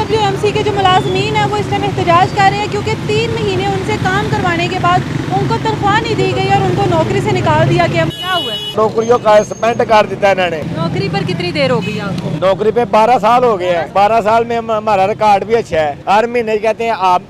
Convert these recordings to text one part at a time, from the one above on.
WMC के जो मुलाजमीन हैं वो इस टाइम एहतजाज कर रहे हैं क्योंकि 3 महीने उनसे काम करवाने के बाद उनको तनख्वाह नहीं दी गई और उनको नौकरी से निकाल दिया गया। क्या हुआ? नौकरियों का सस्पेंड कर दिया इन्होंने। नौकरी पर कितनी देर हो गई आपको? नौकरी पे 12 साल हो गए हैं। 12 साल में हमारा रिकॉर्ड भी अच्छा है। हर महीने कहते हैं आप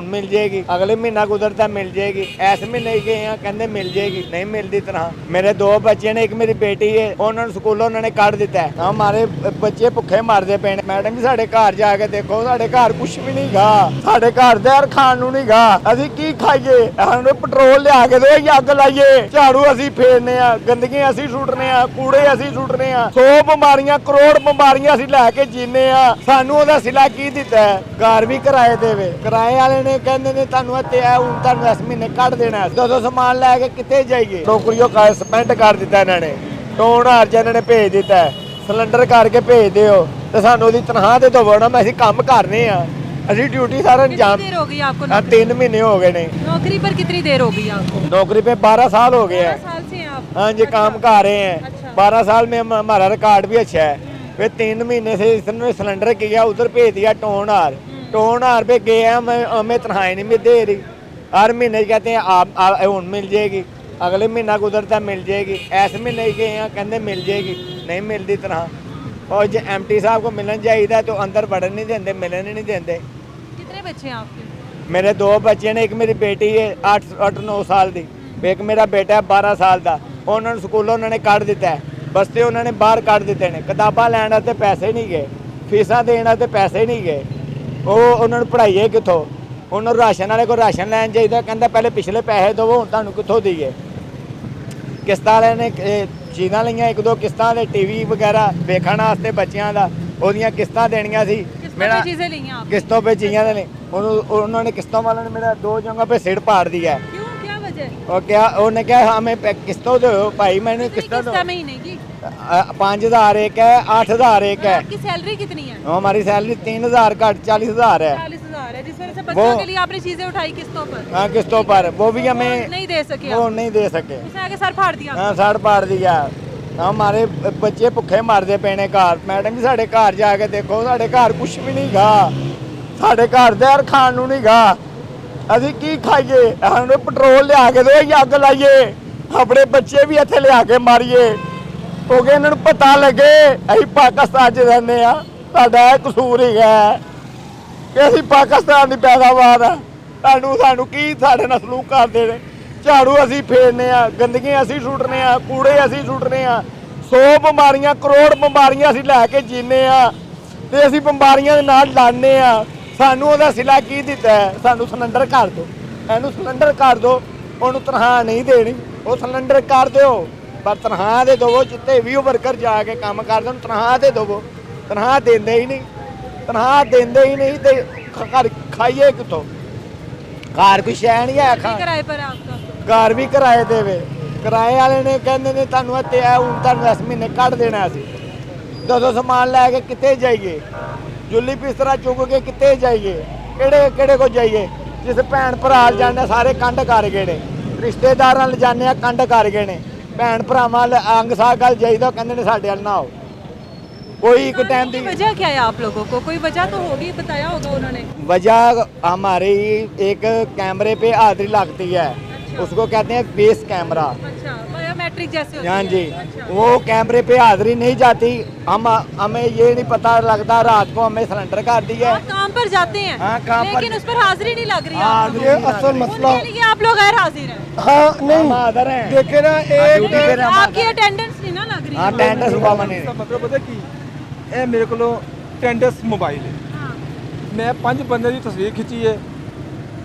मिल जाएगी, अगले महीना गुजरता मिल जाएगी, ऐसे महीने गए हैं कहते मिल जाएगी, नहीं मिलती तरह। मेरे 2 बच्चे ने, एक मेरी बेटी है, उन्होंने स्कूलों उन्होंने काट दिता है। हमारे बच्चे भुखे मरते पे ने। मैडम जी साढ़े घर जाके देखो, साढ़े घर कुछ भी नहीं गा, साढ़े घर दे खाण नूं नहीं गा, असीं की खाइए? सानूं पेट्रोल लिया के दो, अग लाइए, झाड़ू असीं फेरने आ, गंदगी असीं सुੱਟਨੇ आ, कूड़े असीं सुੱਟਨੇ आ, 100 बीमारियां करोड़ बीमारियां असीं लैके जीने आ। सानूं ओहदा सिला की दिता है? घर भी किराए देवे। किराए वाले ने कहंदे ने तुहानूं हत्ते आ, हुण तुहानूं 10 महीने कट देना। दो समान लैके कित्थे जाइए? नौकरियों का सस्पेंड कर दिता इन्होंने। टोन हार इन्होंने ने भेज दिता है। सिलेंडर करके भेज दिओ ते सानूं ओहदी तनख्वाह ते दवो ना, असीं काम करने आ, असीं ड्यूटी सारा अंजाम। कितनी देर हो गई आपको? 3 महीने हो गए ने। नौकरी पर कितनी देर हो गई आपको? नौकरी पे 12 साल हो गए हैं। 12 साल से हैं आप? हाँ जी, काम कर रहे हैं। अच्छा। 12 साल में हमारा रिकॉर्ड भी अच्छा है। फिर 3 महीने से इसने सिलेंडर किया, उधर भेज दिया टोन हार पे गए हैं, हमें तनख्वाह नहीं दे रही। हर महीने कहते हैं आप मिल जाएगी, अगले महीना गुजरता मिल जाएगी, ऐसे महीने गए हैं कहते मिल जाएगी, नहीं मिलती तनख्वाह। और जो MT साहब को मिलना चाहिए तो अंदर बढ़न नहीं देंगे, मिलन नहीं देंगे। कितने बच्चे हैं आपके? मेरे 2 बच्चे ने, एक मेरी बेटी है 8-9 साल की, एक मेरा बेटा है 12 साल का। उन्होंने स्कूलों उन्होंने कट दिता है, बस्ते उन्होंने बाहर कट दिते हैं। किताबां लैण वास्ते पैसे नहीं गए, फीसां देण वास्ते पैसे नहीं गए, वो उन्होंने पढ़ाइए कितों? उन्होंने राशन वाले को राशन लैन चाहिए, कहता पहले पिछले पैसे दवो, हुण तुहानूं कित्थों दईए? किस्तां वाले ने चीज़ां लईआं, 1-2 किस्तां दे TV वगैरह वेखण वास्ते बच्चियां दा, ओहदियां किस्तां देणियां सी। मेरा चीजें ली हैं आप? किस्तों पे चीज़ें ने, उन्होंने किस्तों वालों ने मेरा 2 जगहों पे सिर फाड़ दिया है। क्यों, क्या वजह? और क्या उन्होंने कहा हमें किस्तों दो भाई, मैंने किस्तों दो। महीने की 5000 एक है, 8000 एक है। आपकी सैलरी कितनी है? हमारी सैलरी 3000 घट 40000 है। 40,000 है, जिस वजह से बच्चों के लिए आपने चीजें उठाई किस्तों पर? हाँ, किस्तों पर, वो भी हमें नहीं दे सके। वो नहीं दे सके। उसने आगे सर फाड़ दिया? हाँ, सर फाड़ दिया। हमारे बच्चे भुखे मरते पे ने घर। मैडम जी साढ़े घर जाके देखो, साढ़े घर कुछ भी नहीं गा, साढ़े घर दे खाण नूं नहीं गा, असीं की खाइए? सानूं पेट्रोल लिया के दो, अग लाइए, अपने बच्चे भी इत्थे लिया के मारीए, क्योंकि इन्हां नूं पता लगे असीं पाकिस्तान 'च रहने आ, साडा इह कसूर ही है कि असीं पाकिस्तान दी पैदावार आ। सानूं की साडे नाल सलूक करदे ने? झाड़ू असीं फेरने आ, गंदगी असीं सुੱਟਨੇ आ, कूड़े असीं सुੱਟਨੇ आ, 100 बीमारियां करोड़ बीमारियां असीं लैके जीने आ ते असीं बीमारियां दे नाल लड़ने आ। सानूं ओहदा सिला की दिता है? सानूं सिलेंडर कर दो, इहनूं सिलेंडर कर दो, ਉਹਨੂੰ ਤਨਖਾਹ नहीं देनी, ਉਹ सिलेंडर कर ਦਿਓ, पर तनख्वाह दे दवो। जिते भी वर्कर जाके काम करदे ਉਹਨੂੰ तनख्वाह दे दवो, तनख्वाह देंदे ही नहीं, तनख्वाह देंदे ही नहीं ते घर खाइए कितों? घर कोई शै नहीं है खा, किराए पर है आपका? घर भी किराए देवे। किराए वाले ने कहंदे ने तुहानूं हत्ते आ, हुण तुहानूं 10 महीने कट देना। असीं दो समान लैके कित्थे जाइए? जुल्ली बिस्तरा चुक के कित्थे जाइए? किहड़े को जाइए? जिस भैन भरा जाने सारे कंड कर गए ने, रिश्तेदारां जाने कंड कर गए ने, भैन भरावां अंग साह गल जाइदा, कहंदे ने साडे अल ना आओ। कोई एक टाइम की वजह क्या है आप लोगों को? कोई वजह तो होगी, बताया होगा उन्होंने। वजह हमारी एक कैमरे पे हाजिरी लगती है। अच्छा। उसको कहते हैं फेस कैमरा। अच्छा, बायोमेट्रिक जैसे होती हाँ है। जी। अच्छा। वो कैमरे पे हाजिरी नहीं जाती, हमें ये नहीं पता लगता, रात को हमें सिलेंडर कर दिया। आप काम पर जाते हैं? हाँ, काम पर। लेकिन उस पर हाजिरी नहीं लग रही है? हाजिरी आप लोगों नहीं को? असल मसला उनके लिए आप लोग गैर हाजिर हैं? हाँ नहीं हाजिर हैं। देखे ना ड्यूटी पे एक हम आपकी अटेंडेंस नहीं ना लग रही है? हाँ, अटेंडेंस पावन नहीं। इसका मतलब पता की ਇਹ ਮੇਰੇ ਕੋਲੋਂ ਟੈਂਡਸ ਮੋਬਾਈਲ ਹੈ। हाँ। ਮੈਂ 5 ਬੰਦੇ ਦੀ ਤਸਵੀਰ ਖਿੱਚੀ ਹੈ।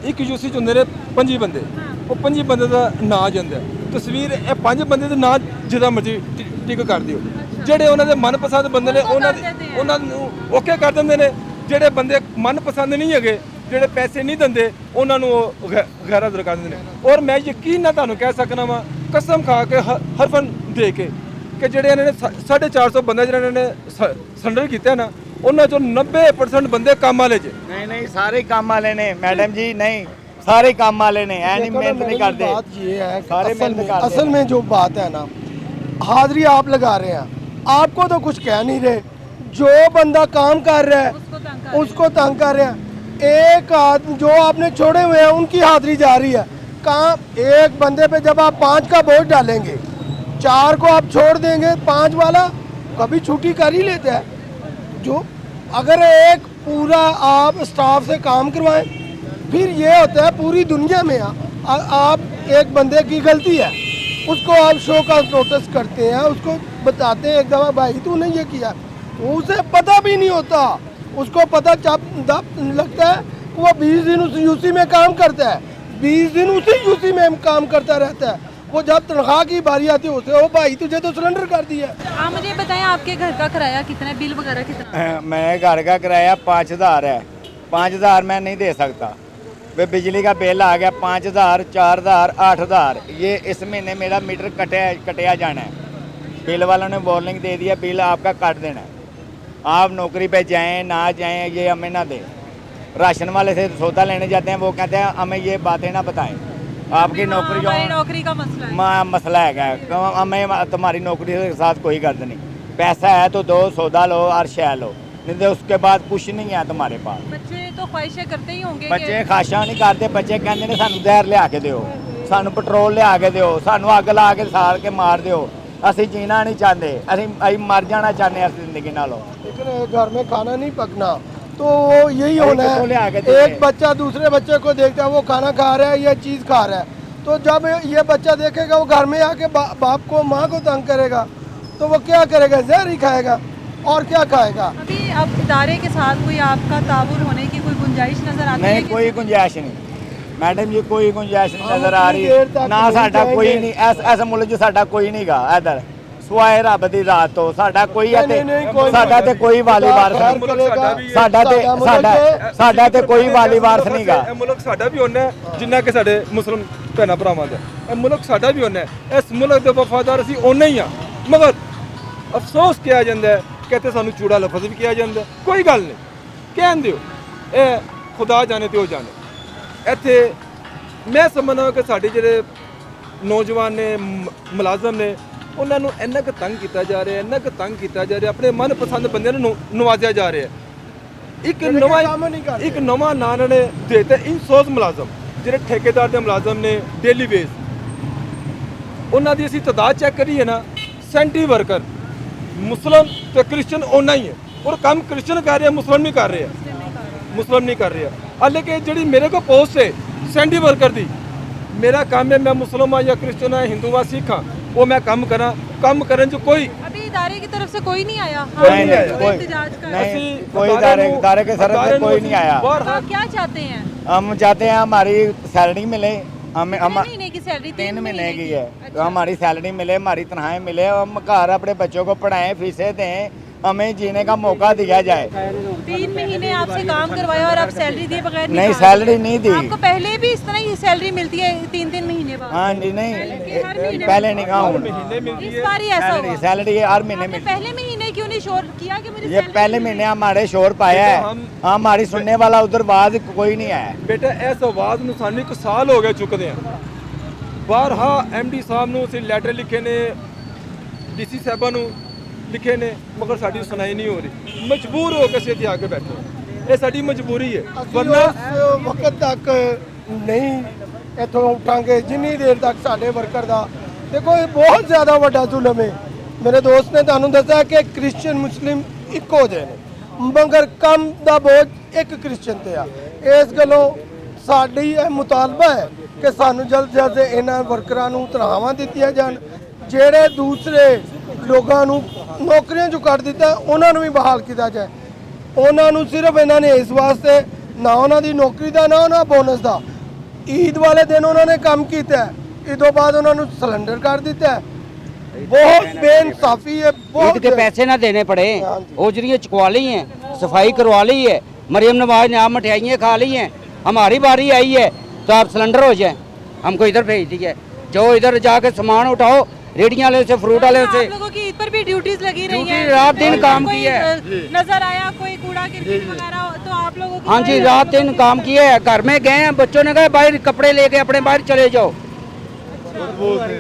ਇੱਕ ਯੂਸੀ ਚ ਹੁੰਦੇ ਨੇ 25 ਬੰਦੇ, ਉਹ 25 ਬੰਦੇ ਦਾ ਨਾਂ ਜਾਂਦਾ ਤਸਵੀਰ, ਇਹ 5 ਬੰਦੇ ਦੇ ਨਾਂ ਜਿਹਦਾ ਮਰਜ਼ੀ ਟਿਕ ਕਰ ਦਿਓ। ਜਿਹੜੇ ਉਹਨਾਂ ਦੇ ਮਨਪਸੰਦ ਬੰਦੇ ਨੇ ਉਹਨਾਂ ਨੂੰ ਓਕੇ ਕਰ ਦਿੰਦੇ ਨੇ, ਜਿਹੜੇ ਬੰਦੇ ਮਨਪਸੰਦ ਨਹੀਂ ਹੈਗੇ, ਜਿਹੜੇ ਪੈਸੇ ਨਹੀਂ ਦਿੰਦੇ, ਉਹਨਾਂ ਨੂੰ ਉਹ ਗੈਰ ਹਾਜ਼ਰ ਕਰ ਦਿੰਦੇ ਨੇ। ਔਰ ਮੈਂ ਯਕੀਨ ਨਾਲ ਤੁਹਾਨੂੰ ਕਹਿ ਸਕਦਾ ਵਾਂ, ਕਸਮ ਖਾ ਕੇ ਹਰਫਨ ਦੇ ਕੇ, ਕਿ ਜਿਹੜੇ ਇਹਨਾਂ ਨੇ 450 ਬੰਦੇ ਜਿਹੜੇ ਇਹਨਾਂ ਨੇ ਸਿਲੰਡਰ ਕੀਤੇ ਨਾ, ਉਹਨਾਂ ਚੋਂ 90% ਬੰਦੇ ਕੰਮ वाले जे। नहीं सारे काम वाले ने मैडम जी, नहीं सारे काम वाले ने, ऐ नहीं मेहनत नहीं करते। बात ये है सारे मेहनत करते। असल में जो बात है ना, हाजिरी आप लगा रहे हैं, आपको तो कुछ कह नहीं रहे, जो बंदा काम कर रहा है उसको तंग उसको तंग कर रहे हैं। एक आदमी जो आपने छोड़े हुए हैं उनकी हाजिरी जा रही है। कहाँ एक बंदे पे जब आप 5 का बोझ डालेंगे, 4 को आप छोड़ देंगे, 5 वाला कभी छुट्टी कर ही लेता है। जो अगर एक पूरा आप स्टाफ से काम करवाएं, फिर ये होता है पूरी दुनिया में आप एक बंदे की गलती है, उसको आप शो का नोटिस करते हैं, उसको बताते हैं एक दफ़ा भाई तूने ये किया, उसे पता भी नहीं होता। उसको पता लगता है वो 20 दिन उस यूसी में काम करता है, 20 दिन उसी यूसी में काम करता रहता है। वो जब तनख्वाह की बारी आती है उसे, ओ भाई तुझे तो सिलेंडर कर दिया। आप मुझे बताएं आपके घर का किराया कितना है, बिल वगैरह कितना है? मैं घर का किराया 5000 है, 5000 मैं नहीं दे सकता। वे बिजली का बिल आ गया 5000, 4000, 8000, ये इस महीने मेरा मीटर कटिया जाना है। बिल वालों ने वार्निंग दे दिया, बिल आपका काट देना है। आप नौकरी पे जाएं ना जाएं ये हमें ना दें। राशन वाले से सौदा लेने जाते हैं, वो कहते हैं हमें ये बातें ना बताएं, आपकी नौकरी जो हमारी नौकरी का मसला है। मसला है, हमें तुम्हारी नौकरी के साथ कोई गर्द नहीं। पैसा है तो दो, सौदा लो और शै लो, नहीं तो उसके बाद कुछ नहीं है तुम्हारे पास। बच्चे तो ख्वाहिशें करते ही होंगे बच्चे खाशा नहीं करते, बच्चे कहते ने सानू जहर लिया के दिओ, सानू पेट्रोल लिया के दिओ, सानू अग ला के साड़ के मार दिओ। ਅਸੀਂ जीना नहीं चाहते, ਅਸੀਂ मर जाना चाहते हैं जिंदगी नालों। लेकिन घर में खाना नहीं पकना तो वो यही होना है। एक बच्चा दूसरे बच्चे को देखता है वो खाना खा रहा है या चीज़ खा रहा है, तो जब ये बच्चा देखेगा वो घर में आके बाप को माँ को तंग करेगा, तो वो क्या करेगा, जहर ही खाएगा और क्या खाएगा। अभी अब इदारे के साथ कोई आपका ताउन होने की कोई गुंजाइश नजर आती है? नहीं, कोई गुंजाइश नहीं मैडम जी, कोई गुंजाइश नहीं नजर आ उतनी देर रही तक ना। नहीं साडा कोई जाएंगे। नहीं ऐसा मुल्क जो साडा कोई नहीं गा इधर ਸਵਾਏ ਰੱਬ ਦੀ ਰਾਤ ਤੋਂ। ਸਾਡਾ ਕੋਈ ਸਾਡਾ ਤੇ ਕੋਈ ਵਾਲੀ ਵਾਰਸ ਨਹੀਂ, ਸਾਡਾ ਤੇ ਕੋਈ ਵਾਲੀ ਵਾਰਸ ਨਹੀਂ ਗਾ। ਇਹ ਮੁਲਕ ਸਾਡਾ ਵੀ ਹੋਣਾ ਜਿੰਨਾ ਕਿ ਸਾਡੇ ਮੁਸਲਮ ਭੈਣਾਂ ਭਰਾਵਾਂ ਦਾ, ਇਹ ਮੁਲਕ ਸਾਡਾ ਵੀ ਹੋਣਾ। ਇਸ ਮੁਲਕ ਦੇ ਵਫਾਦਾਰ ਅਸੀਂ ਓਨੇ ਹੀ ਆ, ਮਗਰ ਅਫਸੋਸ ਕਿਹਾ ਜਾਂਦਾ ਹੈ, ਕਹਿੰਦੇ ਸਾਨੂੰ ਚੂੜਾ ਲਫ਼ਜ਼ ਵੀ ਕਿਹਾ ਜਾਂਦਾ। ਕੋਈ ਗੱਲ ਨਹੀਂ, ਕਹਿਣ ਦਿਓ, ਇਹ ਖੁਦਾ ਜਾਣੇ ਤੇ ਉਹ ਜਾਣੇ। ਇੱਥੇ ਮੈਂ ਸਮਝਦਾ ਕਿ ਸਾਡੇ ਜਿਹੜੇ ਨੌਜਵਾਨ ਨੇ, ਮੁਲਾਜ਼ਮ ਨੇ, ਉਹਨਾਂ ਨੂੰ ਇੰਨਾ ਕੁ ਤੰਗ ਕੀਤਾ ਜਾ ਰਿਹਾ, ਇੰਨਾ ਕੁ ਤੰਗ ਕੀਤਾ ਜਾ ਰਿਹਾ, ਆਪਣੇ ਮਨਪਸੰਦ ਬੰਦਿਆਂ ਨੂੰ ਨਵਾਜ਼ਿਆ ਜਾ ਰਿਹਾ। ਇੱਕ ਨਵਾਂ ਨਾਂ ਨੇ ਦੇਤਾ ਇਨਸੋਰਸ ਮੁਲਾਜ਼ਮ, ਜਿਹੜੇ ਠੇਕੇਦਾਰ ਦੇ ਮੁਲਾਜ਼ਮ ਨੇ ਡੇਲੀ ਵੇਜ, ਉਹਨਾਂ ਦੀ ਅਸੀਂ ਤਾਦਾਦ ਚੈੱਕ ਕਰੀਏ ਨਾ, ਸੈਂਟਰੀ ਵਰਕਰ ਮੁਸਲਮ ਤੇ ਕ੍ਰਿਸਚਨ ਓਨਾ ਹੀ ਹੈ, ਔਰ ਕੰਮ ਕ੍ਰਿਸਚਨ ਕਰ ਰਿਹਾ, ਮੁਸਲਮ ਨਹੀਂ ਕਰ ਰਿਹਾ। ਹਾਲੇ ਕਿ ਜਿਹੜੀ ਮੇਰੇ ਕੋਲ ਪੋਸਟ ਹੈ ਸੈਂਟਰੀ ਵਰਕਰ ਦੀ, ਮੇਰਾ ਕੰਮ ਹੈ, मैं मुस्लिम हाँ या क्रिश्चन हाँ, हिंदू हाँ, सिख हाँ, वो मैं काम करा, काम करने जो कोई अभी इदारे की तरफ से कोई नहीं आया? नहीं, कोई एहतजाज कर नहीं, कोई इदारे के तरफ से कोई नहीं आया। तो आप क्या चाहते हैं? हम चाहते हैं हमारी सैलरी मिले, हमें महीने की सैलरी 3 महीने की है, तो हमारी सैलरी मिले, हमारी तनख्वाहें मिले, हम घर अपने बच्चों को पढ़ाएं, फीसें दें, हमें जीने का मौका दिया जाए। 3 महीने आपसे काम करवाया और आप सैलरी दिए बगैर नहीं, सैलरी नहीं दी। आपको पहले भी इस तरह ही सैलरी मिलती है 3-3 महीने बाद? हाँ जी, नहीं पहले नहीं कहा, इस बार ही ऐसा हुआ? सैलरी हर महीने आपने मिलती। पहले महीने क्यों नहीं शोर किया कि मुझे ये सैलरी पहले महीने हमारे शोर पाया है, हमारी सुनने वाला उधर आवाज कोई नहीं आया। ਬੇਟਾ ਇਸ ਆਵਾਜ਼ ਨੂੰ ਸਾਨੂੰ 1 ਸਾਲ ਹੋ ਗਿਆ ਚੁੱਕਦੇ ਆ। ਬਾਹਰ ਐਮਡੀ ਸਾਹਿਬ ਨੂੰ ਅਸੀਂ ਲੈਟਰ ਲਿਖੇ ਨੇ, ਡੀਸੀ ਸਾਹਿਬਾਂ ਨੂੰ ਲਿਖੇ ਨੇ, ਮਗਰ ਸਾਡੀ ਸੁਣਾਈ ਨਹੀਂ ਹੋ ਰਹੀ। ਮਜਬੂਰ ਹੋ ਕੇ ਅਸੀਂ ਇੱਥੇ ਆ ਕੇ ਬੈਠੇ ਹਾਂ, ਇਹ ਸਾਡੀ ਮਜਬੂਰੀ ਹੈ। ਵਰਨਾ ਵਕਤ ਤੱਕ ਨਹੀਂ ਇੱਥੋਂ ਉੱਠਾਂਗੇ ਜਿੰਨੀ ਦੇਰ ਤੱਕ ਸਾਡੇ ਵਰਕਰ ਦਾ ਦੇਖੋ, ਇਹ ਬਹੁਤ ਜ਼ਿਆਦਾ ਵੱਡਾ ਜ਼ੁਲਮ ਹੈ। ਮੇਰੇ ਦੋਸਤ ਨੇ ਤੁਹਾਨੂੰ ਦੱਸਿਆ ਕਿ ਕ੍ਰਿਸਚੀਅਨ ਮੁਸਲਿਮ ਇੱਕੋ ਜਿਹੇ ਨੇ, ਮਗਰ ਕੰਮ ਦਾ ਬੋਝ ਇੱਕ ਕ੍ਰਿਸਚੀਅਨ ਤੇ ਆ। ਇਸ ਗੱਲੋਂ ਸਾਡੀ ਇਹ ਮੁਤਾਲਬਾ ਹੈ ਕਿ ਸਾਨੂੰ ਜਲਦ ਜਲਦ ਇਹਨਾਂ ਵਰਕਰਾਂ ਨੂੰ ਤਨਖਾਹਾਂ ਦਿੱਤੀਆਂ ਜਾਣ। ਜਿਹੜੇ ਦੂਸਰੇ ਲੋਕਾਂ ਨੂੰ ਨੌਕਰੀਆਂ ਚੋਂ ਕੱਢ ਦਿੱਤਾ ਉਹਨਾਂ ਨੂੰ ਵੀ ਬਹਾਲ ਕੀਤਾ ਜਾਏ। ਉਹਨਾਂ ਨੂੰ ਸਿਰਫ ਇਹਨਾਂ ਨੇ ਇਸ ਵਾਸਤੇ ਨਾ ਉਹਨਾਂ ਦੀ ਨੌਕਰੀ ਦਾ ਨਾ ਉਹਨਾਂ ਬੋਨਸ ਦਾ, ਈਦ ਵਾਲੇ ਦਿਨ ਉਹਨਾਂ ਨੇ ਕੰਮ ਕੀਤਾ, ਈਦੋਂ ਬਾਅਦ ਉਹਨਾਂ ਨੂੰ ਸਿਲੰਡਰ ਕਰ ਦਿੱਤਾ। बहुत बेइंसाफी है। ईद के पैसे ना देने पड़े, ओजरियाँ चुकवा ली हैं, सफाई करवा ली है, मरियम नवाज ने आप मिठाइयाँ खा ली हैं, हमारी बारी आई है तो आप सिलेंडर हो जाए, हमको इधर भेज दीजिए। जो इधर जाके सामान उठाओ, रेडियाँ वाले से, फ्रूट वाले से। आप लोगों की ईद पर भी ड्यूटीज लगी रही हैं, रात दिन काम की है। नजर आया कोई कूड़ा गिरगिट वगैरह तो आप लोगों की? हाँ जी, रात दिन काम किए है। घर में गए हैं, बच्चों ने कहा बाहर कपड़े लेके अपने बाहर चले जाओ,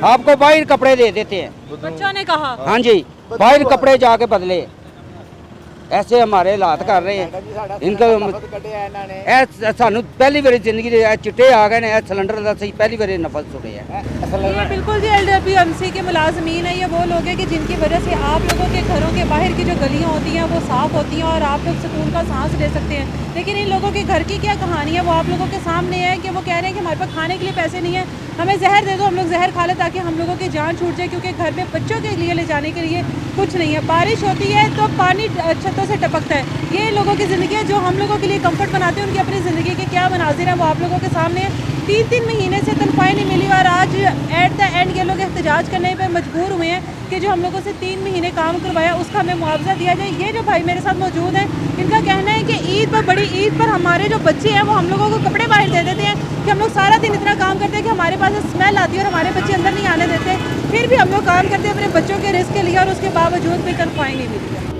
आपको बाहर कपड़े दे देते हैं। बच्चों ने कहा? हाँ जी, बाहर कपड़े जाके बदले। ऐसे हमारे हालात कर रहे हैं इनको ਕੱਢਿਆ ਇਹਨਾਂ ਨੇ ਇਹ ਸਾਨੂੰ ਪਹਿਲੀ ਵਾਰੀ ਜ਼ਿੰਦਗੀ ਦੇ ਇਹ ਚਿੱਟੇ ਆ गए ने ਇਹ सिलेंडर ਦਾ सही पहली बारी नफल सुने हैं ये बिल्कुल जी LWMC के मुलाजमीन है, ये वो लोग हैं कि जिनकी वजह से आप लोगों के घरों के बाहर की जो गलियां होती हैं वो साफ़ होती हैं और आप लोग सुकून का सांस ले सकते हैं। लेकिन इन लोगों के घर की क्या कहानी है वो आप लोगों के सामने है कि वो कह रहे हैं कि हमारे पास खाने के लिए पैसे नहीं है, हमें जहर दे दो, हम लोग जहर खा लें ताकि हम लोगों की जान छूट जाए, क्योंकि घर में बच्चों के लिए ले जाने के लिए कुछ नहीं है। बारिश होती है तो पानी छतों से टपकता है। ये लोगों की ज़िंदगी है, जो हम लोगों के लिए कंफर्ट बनाते हैं, उनकी अपनी ज़िंदगी के क्या मनाजिर हैं वो आप लोगों के सामने है। 3-3 महीने से तनख्वाहें नहीं मिली और आज एट द एंड ये लोग एहतजाज करने पर मजबूर हुए हैं कि जो हम लोगों से 3 महीने काम करवाया उसका हमें मुआवजा दिया जाए। ये जो भाई मेरे साथ मौजूद हैं, इनका कहना है कि ईद पर, बड़ी ईद पर हमारे जो बच्चे हैं वो हम लोगों को कपड़े बाहर दे देते हैं कि हम लोग सारा दिन इतना काम करते हैं कि हमारे पास स्मेल आती है और हमारे बच्चे अंदर नहीं आने देते, फिर भी हम लोग काम करते हैं अपने बच्चों के रिस्क के लिए और उसके बावजूद भी तनख्वाहें नहीं मिली है।